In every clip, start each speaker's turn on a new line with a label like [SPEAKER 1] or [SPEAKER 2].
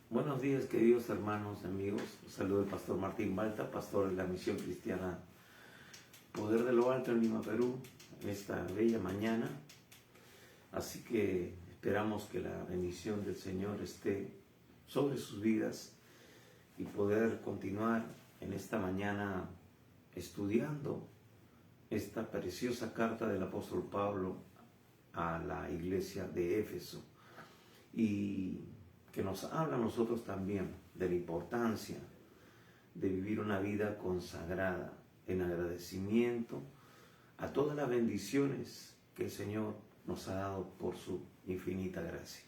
[SPEAKER 1] Buenos días, queridos hermanos, amigos. Los saludo el pastor Martín Balta, pastor de la Misión Cristiana Poder de lo Alto en Lima, Perú, en esta bella mañana. Así que esperamos que la bendición del Señor esté sobre sus vidas y poder continuar en esta mañana estudiando esta preciosa carta del apóstol Pablo a la iglesia de Éfeso, y que nos habla a nosotros también de la importancia de vivir una vida consagrada en agradecimiento a todas las bendiciones que el Señor nos ha dado por su infinita gracia.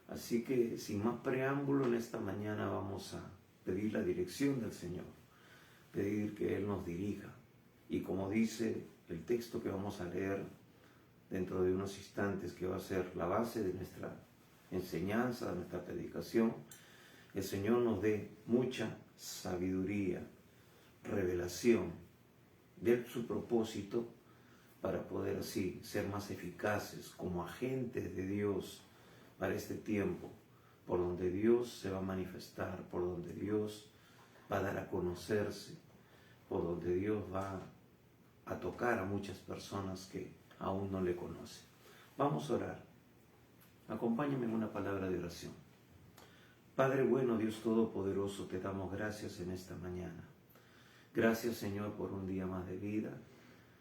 [SPEAKER 1] Así que sin más preámbulo, en esta mañana vamos a pedir la dirección del Señor, pedir que Él nos dirija. Y como dice el texto que vamos a leer dentro de unos instantes, que va a ser la base de nuestra enseñanza, de nuestra predicación, el Señor nos dé mucha sabiduría, revelación de su propósito, para poder así ser más eficaces como agentes de Dios para este tiempo, por donde Dios se va a manifestar, por donde Dios va a dar a conocerse, por donde Dios va a tocar a muchas personas que aún no le conocen. Vamos a orar. Acompáñame en una palabra de oración. Padre bueno, Dios Todopoderoso, te damos gracias en esta mañana. Gracias, Señor, por un día más de vida.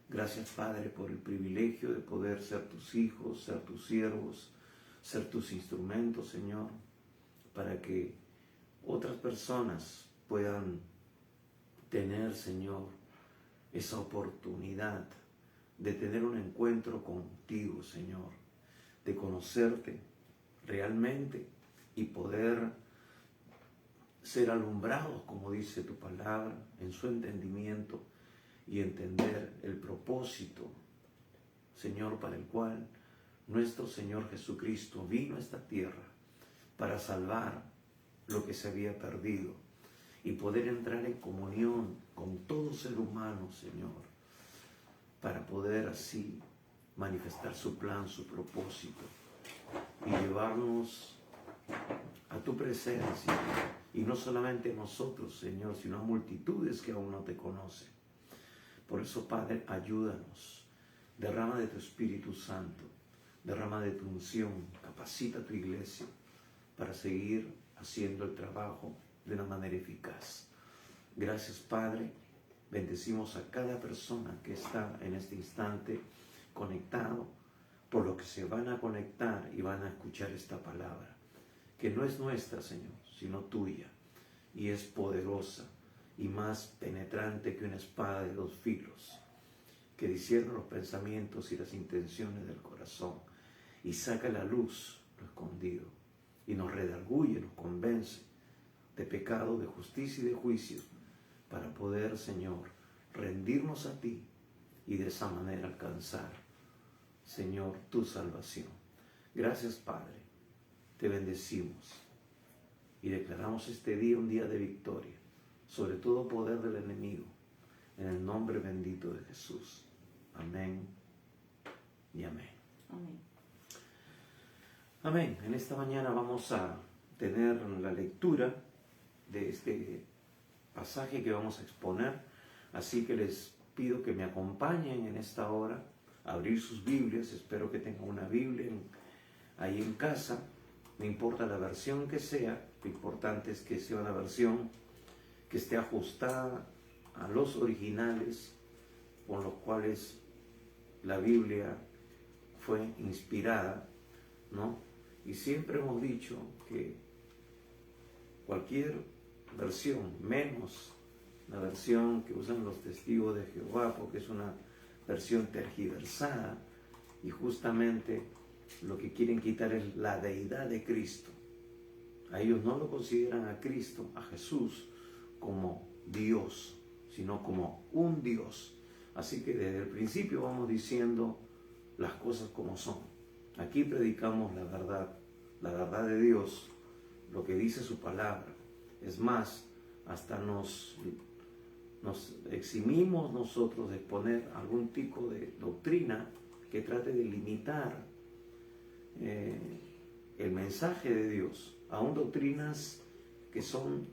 [SPEAKER 1] Gracias, Padre, por el privilegio de poder ser tus hijos, ser tus siervos, ser tus instrumentos, Señor, para que otras personas puedan tener, Señor, esa oportunidad de tener un encuentro contigo, Señor, de conocerte realmente y poder ser alumbrados, como dice tu palabra, en su entendimiento, y entender el propósito, Señor, para el cual nuestro Señor Jesucristo vino a esta tierra para salvar lo que se había perdido y poder entrar en comunión con todo ser humano, Señor, para poder así manifestar su plan, su propósito, y llevarnos a tu presencia, y no solamente a nosotros, Señor, sino a multitudes que aún no te conocen. Por eso, Padre, ayúdanos, derrama de tu Espíritu Santo, derrama de tu unción, capacita a tu iglesia para seguir haciendo el trabajo de una manera eficaz. Gracias, Padre. Bendecimos a cada persona que está en este instante conectado, por lo que se van a conectar y van a escuchar esta palabra, que no es nuestra, Señor, sino tuya, y es poderosa y más penetrante que una espada de dos filos, que discierne los pensamientos y las intenciones del corazón, y saca a la luz lo escondido, y nos redarguye, nos convence de pecado, de justicia y de juicio, para poder, Señor, rendirnos a ti y de esa manera alcanzar, Señor, tu salvación. Gracias, Padre. Te bendecimos y declaramos este día un día de victoria sobre todo poder del enemigo, en el nombre bendito de Jesús. Amén y amén.
[SPEAKER 2] Amén.
[SPEAKER 1] Amén. En esta mañana vamos a tener la lectura de este pasaje que vamos a exponer, así que les pido que me acompañen en esta hora a abrir sus Biblias. Espero que tengan una Biblia ahí en casa, no importa la versión que sea, lo importante es que sea una versión que esté ajustada a los originales con los cuales la Biblia fue inspirada, ¿no? Y siempre hemos dicho que cualquier versión, menos la versión que usan los testigos de Jehová, porque es una versión tergiversada, y justamente lo que quieren quitar es la deidad de Cristo. A ellos no lo consideran a Cristo, a Jesús, como Dios, sino como un Dios. Así que desde el principio vamos diciendo las cosas como son. Aquí predicamos la verdad de Dios, lo que dice su palabra. Es más, hasta nos eximimos nosotros de exponer algún tipo de doctrina que trate de limitar el mensaje de Dios, aún doctrinas que son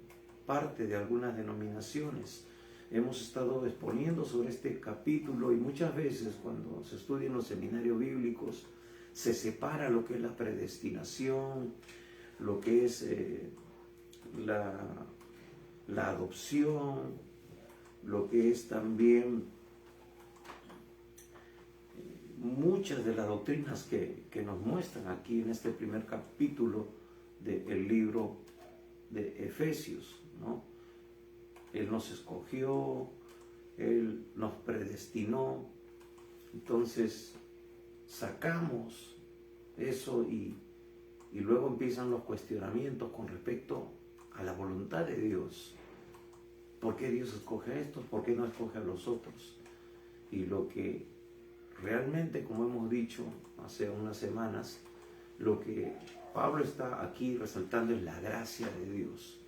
[SPEAKER 1] parte de algunas denominaciones. Hemos estado exponiendo sobre este capítulo y muchas veces cuando se estudia en los seminarios bíblicos se separa lo que es la predestinación, lo que es la adopción, lo que es también muchas de las doctrinas que nos muestran aquí en este primer capítulo del libro de Efesios, ¿no? Él nos escogió, Él nos predestinó. Entonces sacamos eso y luego empiezan los cuestionamientos con respecto a la voluntad de Dios. ¿Por qué Dios escoge a estos? ¿Por qué no escoge a los otros? Y lo que realmente, como hemos dicho hace unas semanas, lo que Pablo está aquí resaltando es la gracia de Dios,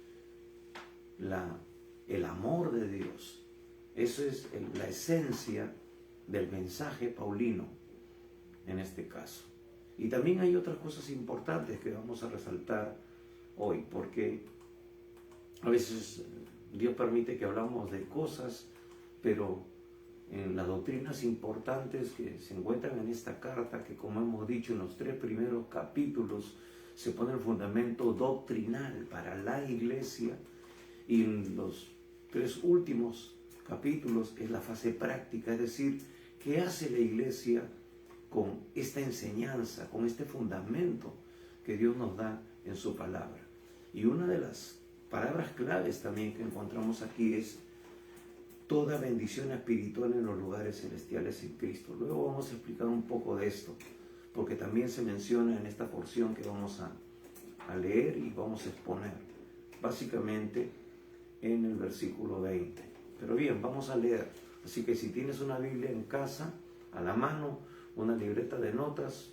[SPEAKER 1] el amor de Dios. Eso es la esencia del mensaje paulino en este caso. Y también hay otras cosas importantes que vamos a resaltar hoy, porque a veces Dios permite que hablamos de cosas, pero en las doctrinas importantes que se encuentran en esta carta, que como hemos dicho en los 3 primeros capítulos, se pone el fundamento doctrinal para la iglesia, y en los 3 últimos capítulos es la fase práctica, es decir, ¿qué hace la iglesia con esta enseñanza, con este fundamento que Dios nos da en su palabra? Y una de las palabras claves también que encontramos aquí es toda bendición espiritual en los lugares celestiales en Cristo. Luego vamos a explicar un poco de esto, porque también se menciona en esta porción que vamos a leer y vamos a exponer, básicamente en el versículo 20. Pero bien, vamos a leer. Así que si tienes una Biblia en casa, a la mano, una libreta de notas,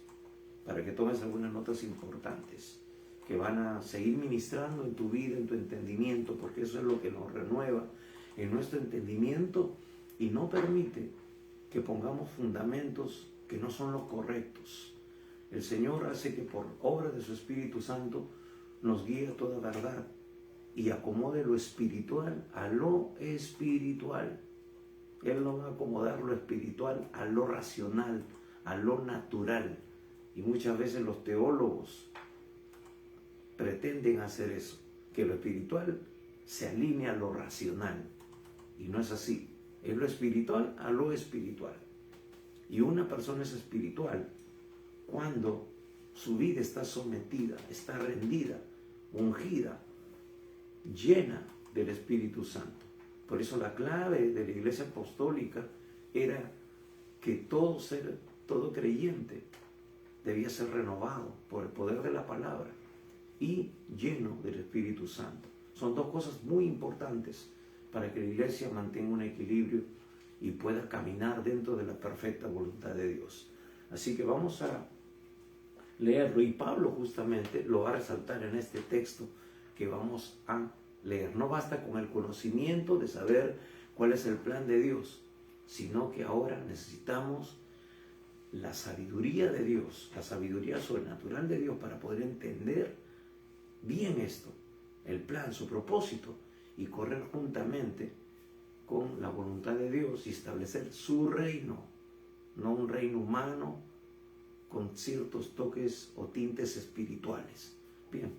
[SPEAKER 1] para que tomes algunas notas importantes, que van a seguir ministrando en tu vida, en tu entendimiento, porque eso es lo que nos renueva en nuestro entendimiento y no permite que pongamos fundamentos que no son los correctos. El Señor hace que por obra de su Espíritu Santo nos guíe a toda verdad y acomode lo espiritual a lo espiritual. Él no va a acomodar lo espiritual a lo racional, a lo natural. Y muchas veces los teólogos pretenden hacer eso, que lo espiritual se alinea a lo racional. Y no es así. Es lo espiritual a lo espiritual. Y una persona es espiritual cuando su vida está sometida, está rendida, ungida, llena del Espíritu Santo. Por eso la clave de la Iglesia Apostólica era que todo creyente debía ser renovado por el poder de la palabra y lleno del Espíritu Santo. Son dos cosas muy importantes para que la iglesia mantenga un equilibrio y pueda caminar dentro de la perfecta voluntad de Dios. Así que vamos a leerlo, y Pablo justamente lo va a resaltar en este texto que vamos a leer. No basta con el conocimiento de saber cuál es el plan de Dios, sino que ahora necesitamos la sabiduría de Dios, la sabiduría sobrenatural de Dios para poder entender bien esto, el plan, su propósito, y correr juntamente con la voluntad de Dios y establecer su reino, no un reino humano con ciertos toques o tintes espirituales. Bien,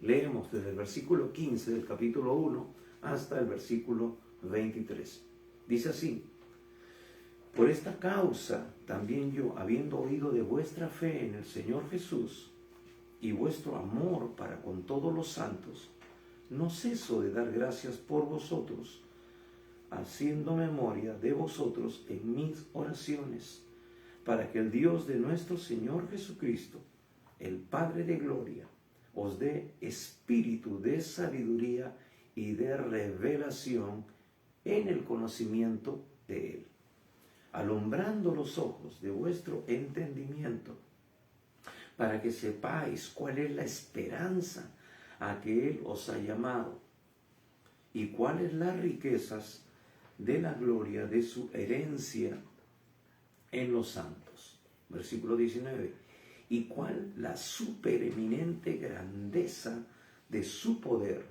[SPEAKER 1] leemos desde el versículo 15 del capítulo 1 hasta el versículo 23. Dice así: por esta causa también yo, habiendo oído de vuestra fe en el Señor Jesús y vuestro amor para con todos los santos, no ceso de dar gracias por vosotros, haciendo memoria de vosotros en mis oraciones, para que el Dios de nuestro Señor Jesucristo, el Padre de gloria, os dé espíritu de sabiduría y de revelación en el conocimiento de Él, alumbrando los ojos de vuestro entendimiento, para que sepáis cuál es la esperanza a que Él os ha llamado, y cuáles las riquezas de la gloria de su herencia en los santos. Versículo 19. y cuál la supereminente grandeza de su poder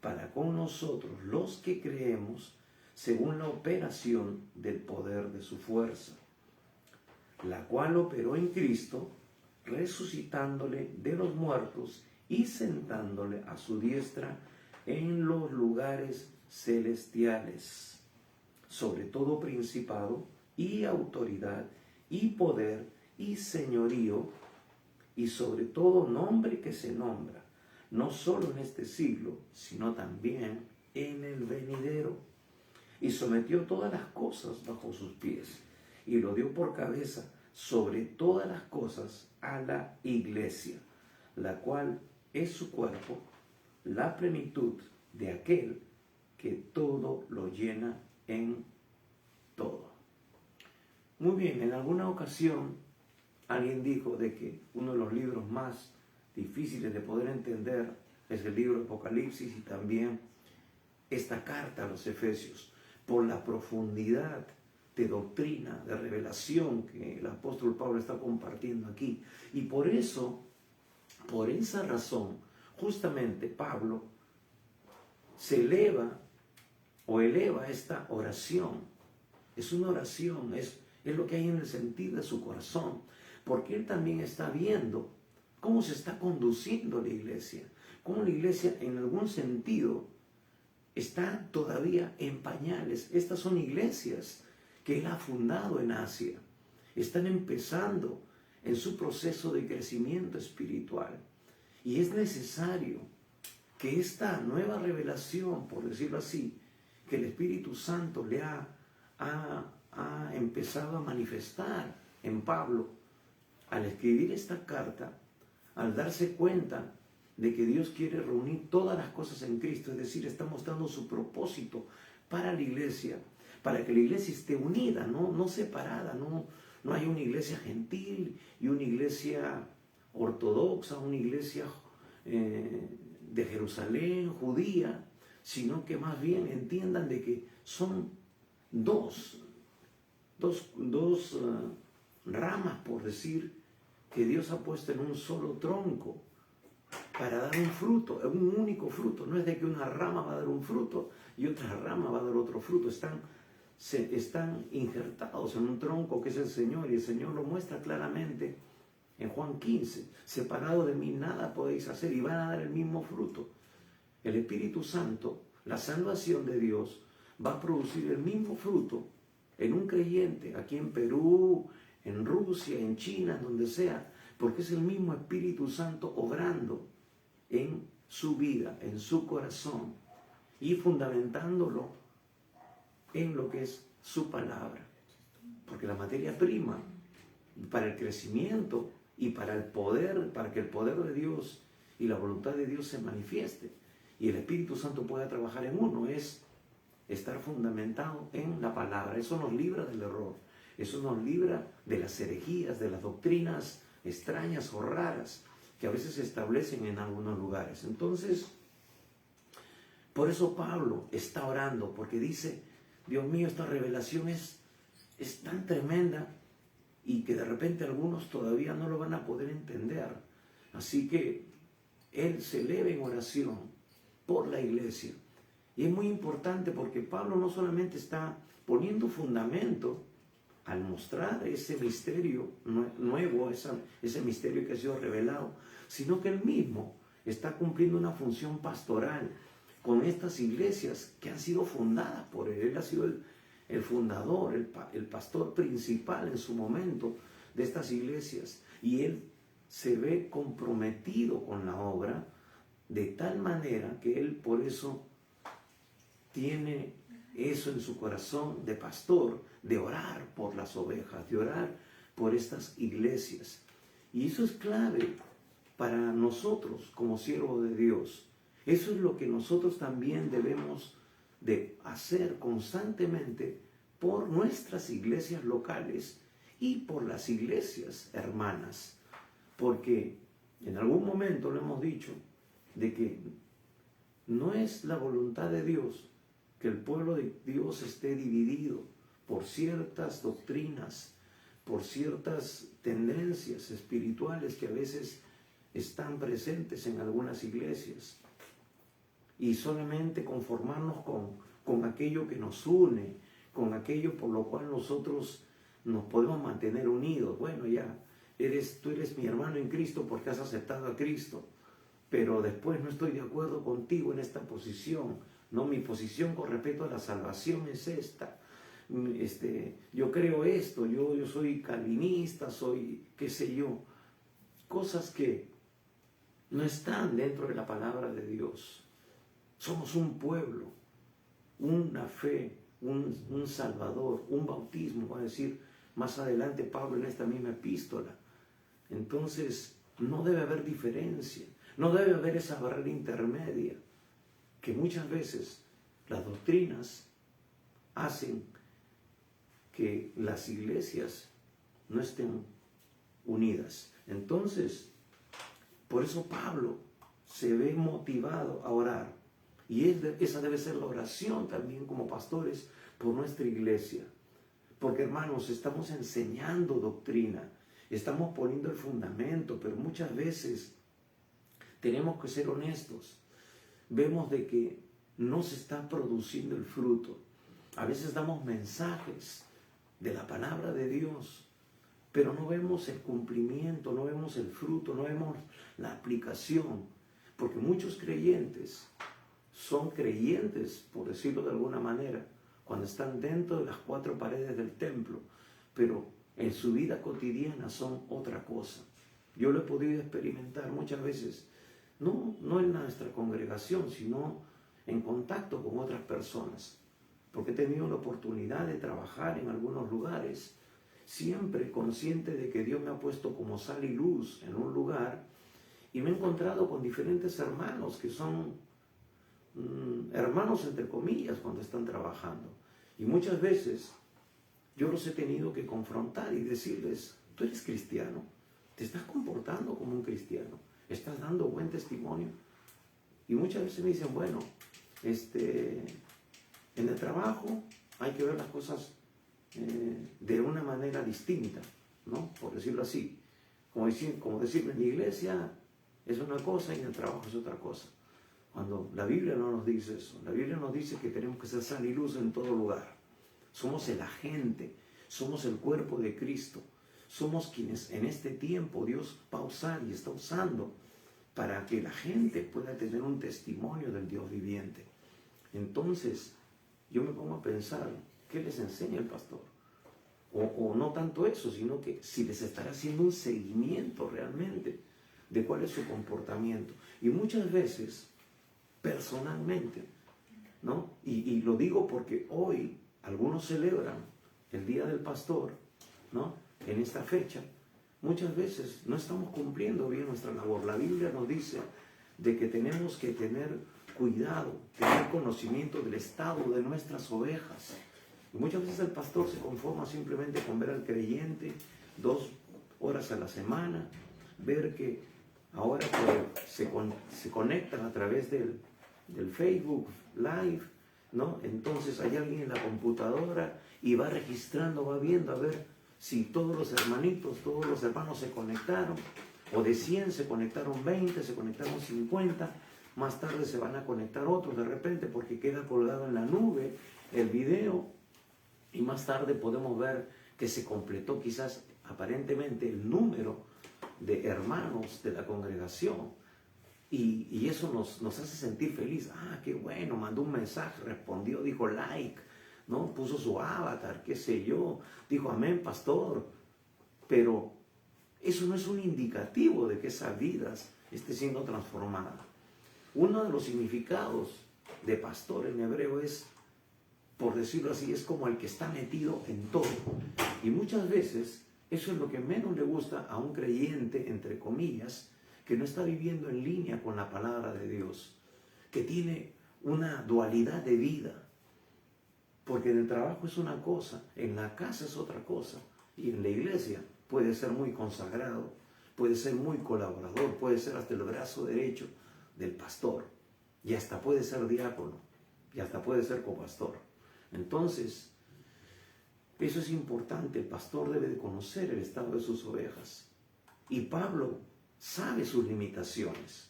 [SPEAKER 1] para con nosotros los que creemos, según la operación del poder de su fuerza, la cual operó en Cristo, resucitándole de los muertos y sentándole a su diestra en los lugares celestiales, sobre todo principado y autoridad y poder y señorío, y sobre todo nombre que se nombra, no solo en este siglo, sino también en el venidero. Y sometió todas las cosas bajo sus pies, y lo dio por cabeza sobre todas las cosas a la iglesia, la cual es su cuerpo, la plenitud de aquel que todo lo llena en todo. Muy bien, en alguna ocasión alguien dijo de que uno de los libros más difíciles de poder entender es el libro de Apocalipsis y también esta carta a los Efesios, por la profundidad de doctrina, de revelación que el apóstol Pablo está compartiendo aquí. Y por eso, por esa razón, justamente Pablo se eleva esta oración. Es una oración, es lo que hay en el sentido de su corazón, porque él también está viendo cómo se está conduciendo la iglesia, cómo la iglesia en algún sentido está todavía en pañales. Estas son iglesias que él ha fundado en Asia, están empezando en su proceso de crecimiento espiritual, y es necesario que esta nueva revelación, por decirlo así, que el Espíritu Santo le ha empezado a manifestar en Pablo, al escribir esta carta, al darse cuenta de que Dios quiere reunir todas las cosas en Cristo, es decir, está mostrando su propósito para la iglesia, para que la iglesia esté unida, no separada, no hay una iglesia gentil y una iglesia ortodoxa, una iglesia de Jerusalén, judía, sino que más bien entiendan de que son dos ramas, por decir, que Dios ha puesto en un solo tronco para dar un fruto, un único fruto. No es de que una rama va a dar un fruto y otra rama va a dar otro fruto. Están injertados en un tronco que es el Señor, y el Señor lo muestra claramente en Juan 15. Separado de mí nada podéis hacer, y van a dar el mismo fruto. El Espíritu Santo, la salvación de Dios, va a producir el mismo fruto en un creyente, aquí en Perú, en Rusia, en China, donde sea, porque es el mismo Espíritu Santo obrando en su vida, en su corazón, y fundamentándolo en lo que es su palabra. Porque la materia prima para el crecimiento y para el poder, para que el poder de Dios y la voluntad de Dios se manifieste y el Espíritu Santo pueda trabajar en uno, es estar fundamentado en la palabra. Eso nos libra del error, eso nos libra de las herejías, de las doctrinas extrañas o raras que a veces se establecen en algunos lugares. Entonces, por eso Pablo está orando, porque dice: Dios mío, esta revelación es tan tremenda y que de repente algunos todavía no lo van a poder entender. Así que él se eleva en oración por la iglesia. Y es muy importante porque Pablo no solamente está poniendo fundamento al mostrar ese misterio nuevo, ese misterio que ha sido revelado, sino que él mismo está cumpliendo una función pastoral con estas iglesias que han sido fundadas por él. Él ha sido el fundador, el pastor principal en su momento de estas iglesias, y él se ve comprometido con la obra de tal manera que él por eso tiene eso en su corazón de pastor, de orar por las ovejas, de orar por estas iglesias. Y eso es clave para nosotros como siervos de Dios. Eso es lo que nosotros también debemos de hacer constantemente por nuestras iglesias locales y por las iglesias hermanas. Porque en algún momento lo hemos dicho, de que no es la voluntad de Dios que el pueblo de Dios esté dividido por ciertas doctrinas, por ciertas tendencias espirituales que a veces están presentes en algunas iglesias, y solamente conformarnos con aquello que nos une, con aquello por lo cual nosotros nos podemos mantener unidos. Bueno, ya, tú eres mi hermano en Cristo porque has aceptado a Cristo, pero después no estoy de acuerdo contigo en esta posición. No, mi posición con respecto a la salvación es esta. Yo creo esto, yo soy calvinista, soy qué sé yo. Cosas que no están dentro de la palabra de Dios. Somos un pueblo, una fe, un Salvador, un bautismo, va a decir más adelante Pablo en esta misma epístola. Entonces, no debe haber diferencia, no debe haber esa barrera intermedia, que muchas veces las doctrinas hacen que las iglesias no estén unidas. Entonces, por eso Pablo se ve motivado a orar. Y esa debe ser la oración también como pastores por nuestra iglesia. Porque, hermanos, estamos enseñando doctrina, estamos poniendo el fundamento, pero muchas veces tenemos que ser honestos. Vemos de que no se está produciendo el fruto. A veces damos mensajes de la palabra de Dios, pero no vemos el cumplimiento, no vemos el fruto, no vemos la aplicación. Porque muchos creyentes son creyentes, por decirlo de alguna manera, cuando están dentro de las cuatro paredes del templo, pero en su vida cotidiana son otra cosa. Yo lo he podido experimentar muchas veces, no en nuestra congregación, sino en contacto con otras personas, porque he tenido la oportunidad de trabajar en algunos lugares, siempre consciente de que Dios me ha puesto como sal y luz en un lugar, y me he encontrado con diferentes hermanos que son hermanos entre comillas cuando están trabajando, y muchas veces yo los he tenido que confrontar y decirles: tú eres cristiano, te estás comportando como un cristiano, estás dando buen testimonio. Y muchas veces me dicen: bueno, en el trabajo hay que ver las cosas de una manera distinta, ¿no? Por decirlo así, como decirlo, en la iglesia es una cosa y en el trabajo es otra cosa. Cuando la Biblia no nos dice eso. La Biblia nos dice que tenemos que ser sal y luz en todo lugar. Somos el agente, somos el cuerpo de Cristo. Somos quienes en este tiempo Dios va a usar y está usando para que la gente pueda tener un testimonio del Dios viviente. Entonces, yo me pongo a pensar, ¿qué les enseña el pastor? O no tanto eso, sino que si les estará haciendo un seguimiento realmente de cuál es su comportamiento. Y muchas veces, personalmente, ¿no? Y lo digo porque hoy algunos celebran el Día del Pastor, ¿no? En esta fecha, muchas veces no estamos cumpliendo bien nuestra labor. La Biblia nos dice de que tenemos que tener cuidado, tener conocimiento del estado de nuestras ovejas. Y muchas veces el pastor se conforma simplemente con ver al creyente 2 horas a la semana, ver que ahora se conectan a través del Facebook Live, ¿no? Entonces hay alguien en la computadora y va registrando, va viendo a ver si todos los hermanitos, todos los hermanos se conectaron, o de 100 se conectaron 20, se conectaron 50, más tarde se van a conectar otros de repente porque queda colgado en la nube el video, y más tarde podemos ver que se completó quizás aparentemente el número de hermanos de la congregación. Y eso nos hace sentir feliz. Ah, qué bueno, mandó un mensaje, respondió, dijo like, ¿no? Puso su avatar, qué sé yo, dijo amén, pastor. Pero eso no es un indicativo de que esa vida esté siendo transformada. Uno de los significados de pastor en hebreo es, por decirlo así, es como el que está metido en todo. Y muchas veces eso es lo que menos le gusta a un creyente, entre comillas, que no está viviendo en línea con la palabra de Dios, que tiene una dualidad de vida, porque en el trabajo es una cosa, en la casa es otra cosa, y en la iglesia puede ser muy consagrado, puede ser muy colaborador, puede ser hasta el brazo derecho del pastor, y hasta puede ser diácono, y hasta puede ser copastor. Entonces, Eso es importante. El pastor debe de conocer el estado de sus ovejas. Y Pablo sabe sus limitaciones.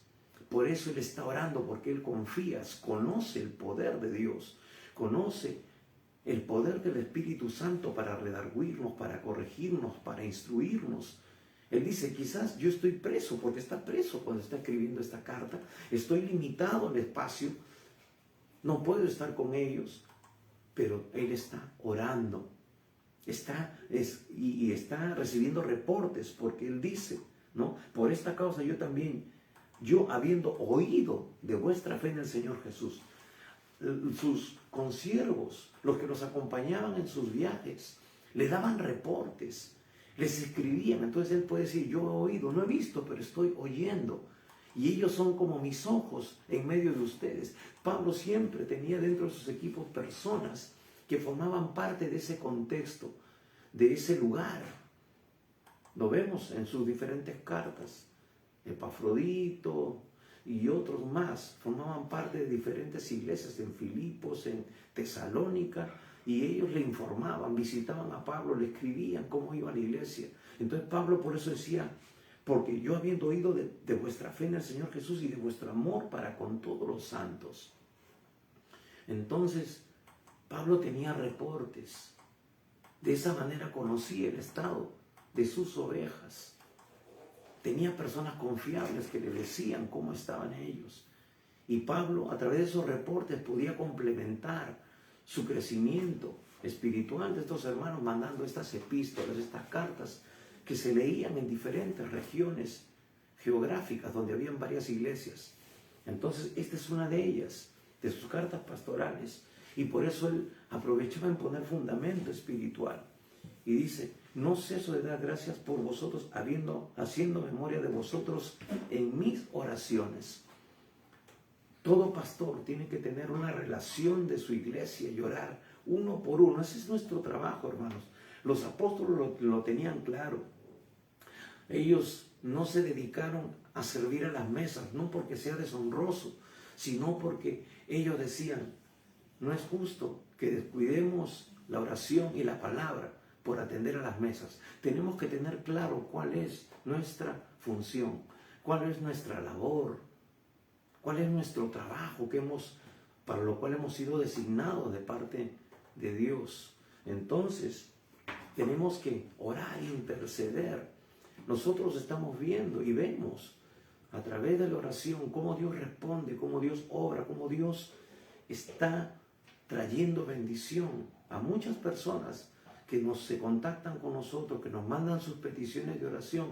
[SPEAKER 1] Por eso él está orando, porque él confía, conoce el poder de Dios, conoce el poder del Espíritu Santo para redarguirnos, para corregirnos, para instruirnos. Él dice, quizás yo estoy preso, porque está preso cuando está escribiendo esta carta. Estoy limitado en el espacio, no puedo estar con ellos, pero él está orando. Está recibiendo reportes, porque él dice, ¿no? Por esta causa yo también, yo habiendo oído de vuestra fe en el Señor Jesús, sus consiervos, los que los acompañaban en sus viajes, le daban reportes, les escribían. Entonces él puede decir, yo he oído, no he visto, pero estoy oyendo. Y ellos son como mis ojos en medio de ustedes. Pablo siempre tenía dentro de sus equipos personas que formaban parte de ese contexto, de ese lugar. Lo vemos en sus diferentes cartas. Epafrodito y otros más formaban parte de diferentes iglesias en Filipos, en Tesalónica, y ellos le informaban, visitaban a Pablo, le escribían cómo iba la iglesia. Entonces Pablo por eso decía, porque yo habiendo oído de vuestra fe en el Señor Jesús y de vuestro amor para con todos los santos. Entonces Pablo tenía reportes. De esa manera conocía el estado de sus ovejas. Tenía personas confiables que le decían cómo estaban ellos. Y Pablo, a través de esos reportes, podía complementar su crecimiento espiritual de estos hermanos, mandando estas epístolas, estas cartas que se leían en diferentes regiones geográficas donde habían varias iglesias. Entonces, esta es una de ellas, de sus cartas pastorales. Y por eso él aprovechaba en poner fundamento espiritual. Y dice, no ceso de dar gracias por vosotros, haciendo memoria de vosotros en mis oraciones. Todo pastor tiene que tener una relación de su iglesia y orar uno por uno. Ese es nuestro trabajo, hermanos. Los apóstoles lo tenían claro. Ellos no se dedicaron a servir a las mesas, no porque sea deshonroso, sino porque ellos decían, no es justo que descuidemos la oración y la palabra por atender a las mesas. Tenemos que tener claro cuál es nuestra función, cuál es nuestra labor, cuál es nuestro trabajo para lo cual hemos sido designados de parte de Dios. Entonces, tenemos que orar e interceder. Nosotros estamos viendo y vemos a través de la oración cómo Dios responde, cómo Dios obra, cómo Dios está trayendo bendición a muchas personas que se contactan con nosotros, que nos mandan sus peticiones de oración,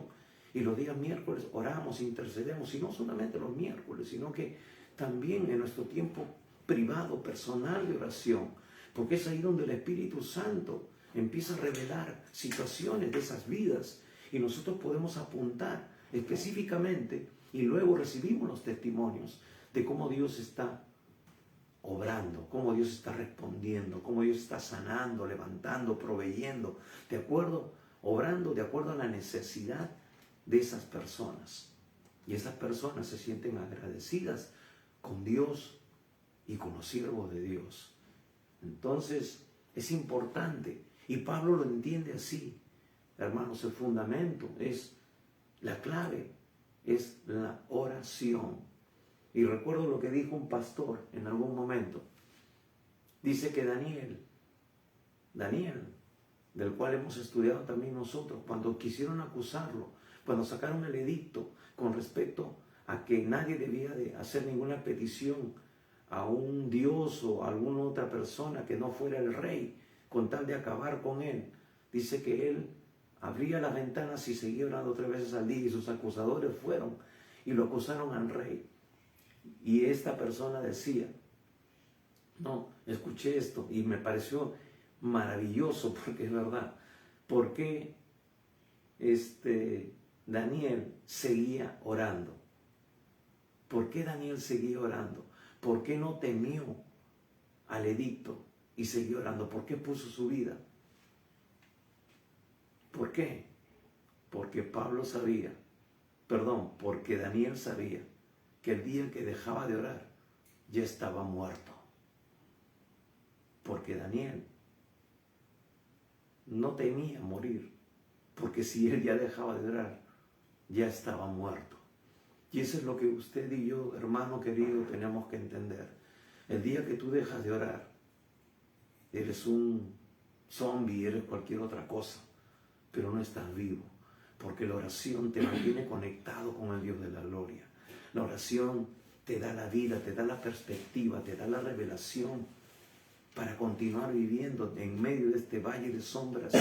[SPEAKER 1] y los días miércoles oramos, intercedemos, y no solamente los miércoles, sino que también en nuestro tiempo privado, personal de oración, porque es ahí donde el Espíritu Santo empieza a revelar situaciones de esas vidas, y nosotros podemos apuntar específicamente, y luego recibimos los testimonios de cómo Dios está obrando, cómo Dios está respondiendo, cómo Dios está sanando, levantando, proveyendo, obrando de acuerdo a la necesidad de esas personas. Y esas personas se sienten agradecidas con Dios y con los siervos de Dios. Entonces, es importante, y Pablo lo entiende así, hermanos, el fundamento la clave es la oración. Y recuerdo lo que dijo un pastor en algún momento. Dice que Daniel, del cual hemos estudiado también nosotros, cuando quisieron acusarlo, cuando sacaron el edicto con respecto a que nadie debía de hacer ninguna petición a un dios o a alguna otra persona que no fuera el rey, con tal de acabar con él, dice que él abría las ventanas y seguía orando 3 veces al día, y sus acusadores fueron y lo acusaron al rey. Y esta persona decía, no, escuché esto y me pareció maravilloso, porque es verdad, ¿por qué Daniel seguía orando? ¿Por qué Daniel seguía orando? ¿Por qué no temió al edicto y siguió orando? ¿Por qué puso su vida? ¿Por qué? Porque porque Daniel sabía que el día en que dejaba de orar ya estaba muerto. Porque Daniel no temía morir, porque si él ya dejaba de orar, ya estaba muerto. Y eso es lo que usted y yo, hermano querido, tenemos que entender. El día que tú dejas de orar, eres un zombie, eres cualquier otra cosa, pero no estás vivo, porque la oración te mantiene conectado con el Dios de la gloria. La oración te da la vida, te da la perspectiva, te da la revelación para continuar viviendo en medio de este valle de sombras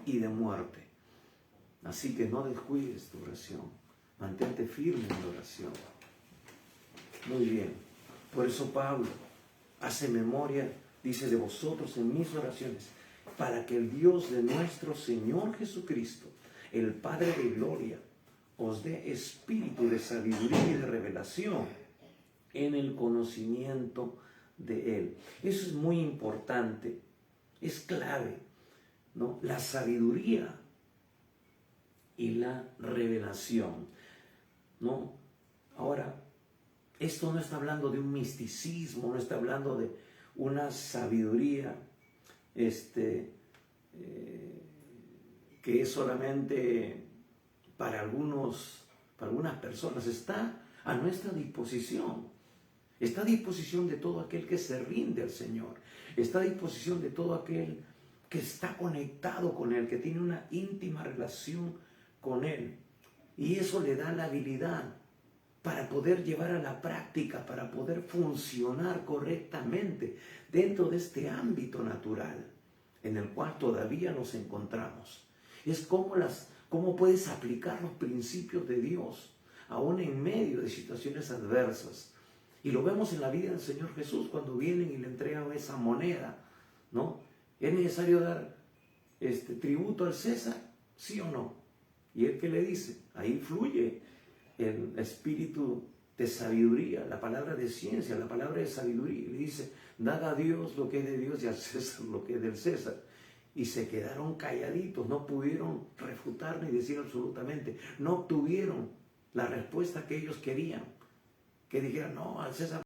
[SPEAKER 1] y de muerte. Así que no descuides tu oración, mantente firme en la oración. Muy bien, por eso Pablo hace memoria, dice, de vosotros en mis oraciones, para que el Dios de nuestro Señor Jesucristo, el Padre de gloria, os dé espíritu de sabiduría y de revelación en el conocimiento de Él. Eso es muy importante, es clave, ¿no? La sabiduría y la revelación, ¿no? Ahora, esto no está hablando de un misticismo, no está hablando de una sabiduría que es solamente para algunas personas. Está a nuestra disposición. Está a disposición de todo aquel que se rinde al Señor. Está a disposición de todo aquel que está conectado con Él, que tiene una íntima relación con Él. Y eso le da la habilidad para poder llevar a la práctica, para poder funcionar correctamente dentro de este ámbito natural en el cual todavía nos encontramos. Es cómo puedes aplicar los principios de Dios, aún en medio de situaciones adversas. Y lo vemos en la vida del Señor Jesús cuando vienen y le entregan esa moneda, ¿no? ¿Es necesario dar tributo al César? ¿Sí o no? ¿Y él qué le dice? Ahí fluye el espíritu de sabiduría, la palabra de ciencia, la palabra de sabiduría. Y le dice, dad a Dios lo que es de Dios y al César lo que es del César. Y se quedaron calladitos, no pudieron refutar ni decir absolutamente, no obtuvieron la respuesta que ellos querían, que dijeran, no, al César